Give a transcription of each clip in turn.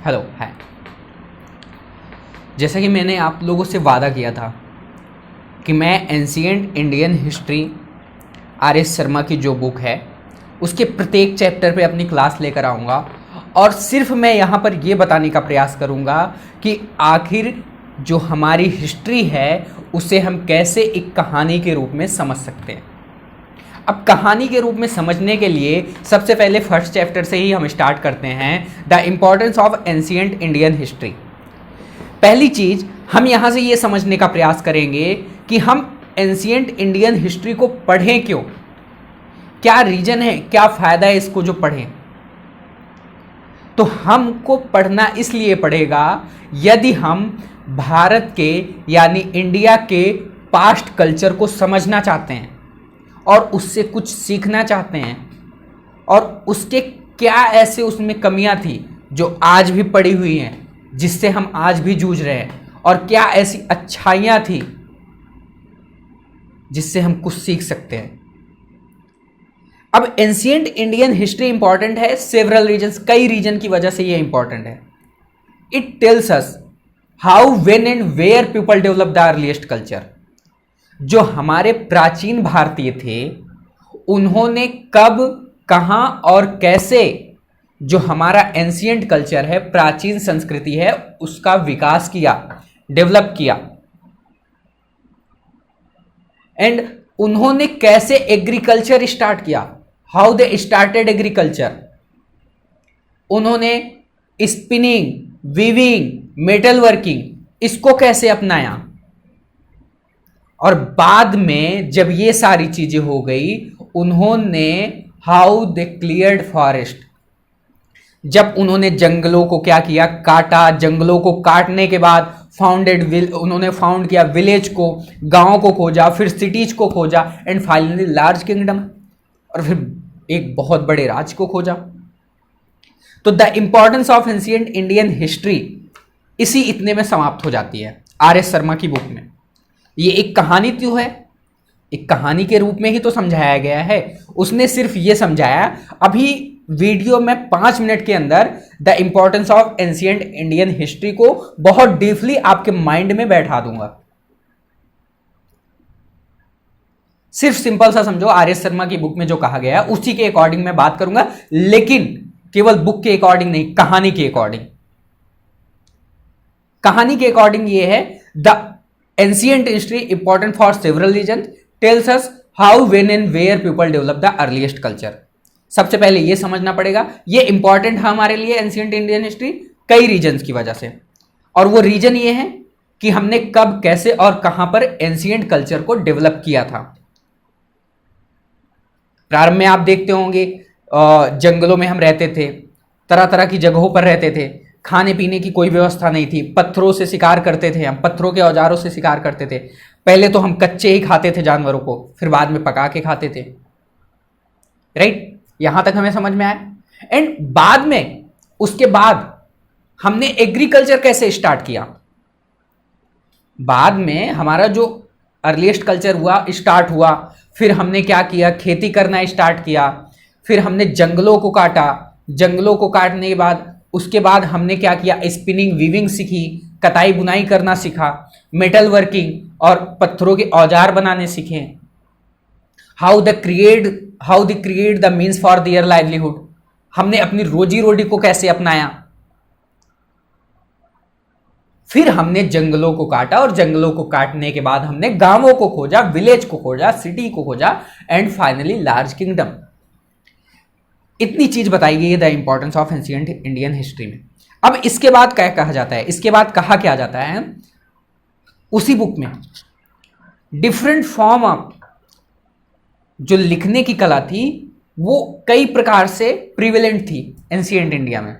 Hello hi. जैसा कि मैंने आप लोगों से वादा किया था कि मैं ancient Indian history R S Sharma की जो बुक है उसके प्रत्येक चैप्टर पे अपनी क्लास लेकर आऊँगा और सिर्फ मैं यहाँ पर ये बताने का प्रयास करूँगा कि आखिर जो हमारी हिस्ट्री है उसे हम कैसे एक कहानी के रूप में समझ सकते हैं। अब कहानी के रूप में समझने के लिए सबसे पहले फर्स्ट चैप्टर से ही हम स्टार्ट करते हैं, the importance of ancient Indian history. पहली चीज हम यहां से ये समझने का प्रयास करेंगे कि हम एंशिएंट इंडियन हिस्ट्री को पढ़ें क्यों, क्या रीजन है, क्या फायदा है इसको जो पढ़ें। तो हमको पढ़ना इसलिए पड़ेगा यदि हम भारत के यानी इंडिया के पास्ट कल्चर को समझना चाहते हैं और उससे कुछ सीखना चाहते हैं और उसके क्या ऐसे उसमें कमियां थी जो आज भी पड़ी हुई हैं जिससे हम आज भी जूझ रहे हैं, और क्या ऐसी अच्छाइयां थी जिससे हम कुछ सीख सकते हैं। अब एंशिएंट इंडियन हिस्ट्री इंपॉर्टेंट है सेवरल रीजन्स, कई रीजन की वजह से ये इंपॉर्टेंट है। It tells us how when and where people develop the earliest culture. जो हमारे प्राचीन भारतीय थे उन्होंने कब, कहां और कैसे जो हमारा एंशिएंट कल्चर है, प्राचीन संस्कृति है, उसका विकास किया, डेवलप किया। एंड उन्होंने कैसे एग्रीकल्चर स्टार्ट किया, हाउ दे स्टार्टेड एग्रीकल्चर। उन्होंने स्पिनिंग, वीविंग, मेटल वर्किंग इसको कैसे अपनाया, और बाद में जब ये सारी चीजें हो गई उन्होंने हाउ दे क्लियर्ड फॉरेस्ट। जब उन्होंने जंगलों को क्या किया, काटा, जंगलों को काटने के बाद उन्होंने फाउंड किया विलेज को, गांव को खोजा, फिर सिटीज को खोजा, एंड फाइनली लार्ज किंगडम, और फिर एक बहुत बड़े राज को खोजा। तो the importance of ancient Indian history इसी इतने में समाप्त हो जाती है आर एस शर्मा की बुक में। ये एक कहानी क्यों है, एक कहानी के रूप में ही तो समझाया गया है। उसने सिर्फ ये समझाया, अभी वीडियो में 5 मिनट के अंदर the importance of ancient Indian history को बहुत डीपली आपके माइंड में बैठा दूंगा। सिर्फ सिंपल सा समझो, आर एस शर्मा की बुक में जो कहा गया है उसी के अकॉर्डिंग मैं बात करूंगा, लेकिन केवल बुक के अकॉर्डिंग नहीं, कहानी के अकॉर्डिंग। कहानी के अकॉर्डिंग ये है, the ancient history important for several reason, tells us how when and where people develop the earliest culture. सबसे पहले ये समझना पड़ेगा, ये इंपॉर्टेंट है हमारे लिए एंशिएंट इंडियन हिस्ट्री कई रीजन्स की वजह से, और वो रीजन ये है कि हमने कब, कैसे और कहां पर एंशिएंट कल्चर को डेवलप किया था। प्रारंभ में आप देखते होंगे जंगलों में हम रहते थे, तरह तरह की जगहों पर रहते थे, खाने पीने की कोई व्यवस्था नहीं थी, पत्थरों से शिकार करते थे, हम पत्थरों के औजारों से शिकार करते थे। पहले तो हम कच्चे ही खाते थे जानवरों को, फिर बाद में पका के खाते थे। राइट, यहां तक हमें समझ में आया। एंड बाद में, उसके बाद हमने एग्रीकल्चर कैसे स्टार्ट किया। बाद में हमारा जो अर्लीस्ट कल्चर स्टार्ट हुआ, फिर हमने क्या किया, खेती करना स्टार्ट किया, फिर हमने जंगलों को काटा, जंगलों को काटने के बाद उसके बाद हमने क्या किया, स्पिनिंग, वीविंग सीखी, कताई बुनाई करना सीखा, मेटल वर्किंग और पत्थरों के औजार बनाने सीखे। How they create the means for their livelihood, हमने अपनी रोजी रोटी को कैसे अपनाया। फिर हमने जंगलों को काटा, और जंगलों को काटने के बाद हमने गांवों को खोजा, विलेज को खोजा, सिटी को खोजा, एंड फाइनली लार्ज किंगडम। इतनी चीज बताई गई है the importance of ancient Indian history में। अब इसके बाद क्या कहा जाता है, इसके बाद कहा क्या जाता है उसी बुक में, डिफरेंट फॉर्म ऑफ जो लिखने की कला थी वो कई प्रकार से प्रिवेलेंट थी एंशिएंट इंडिया में,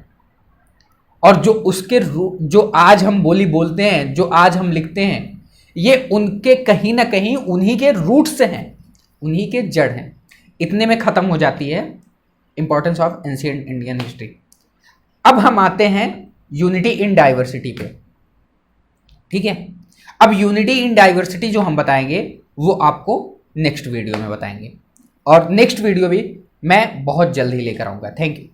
और जो उसके जो आज हम बोलते हैं, जो आज हम लिखते हैं, ये उनके कहीं ना कहीं उन्हीं के रूट से हैं, उन्हीं के जड़ हैं। इतने में खत्म हो जाती है importance of ancient Indian history. अब हम आते हैं यूनिटी इन डाइवर्सिटी पे। ठीक है, अब यूनिटी इन डाइवर्सिटी जो हम बताएंगे वो आपको नेक्स्ट वीडियो में बताएंगे, और नेक्स्ट वीडियो भी मैं बहुत जल्द ही लेकर आऊंगा। Thank you.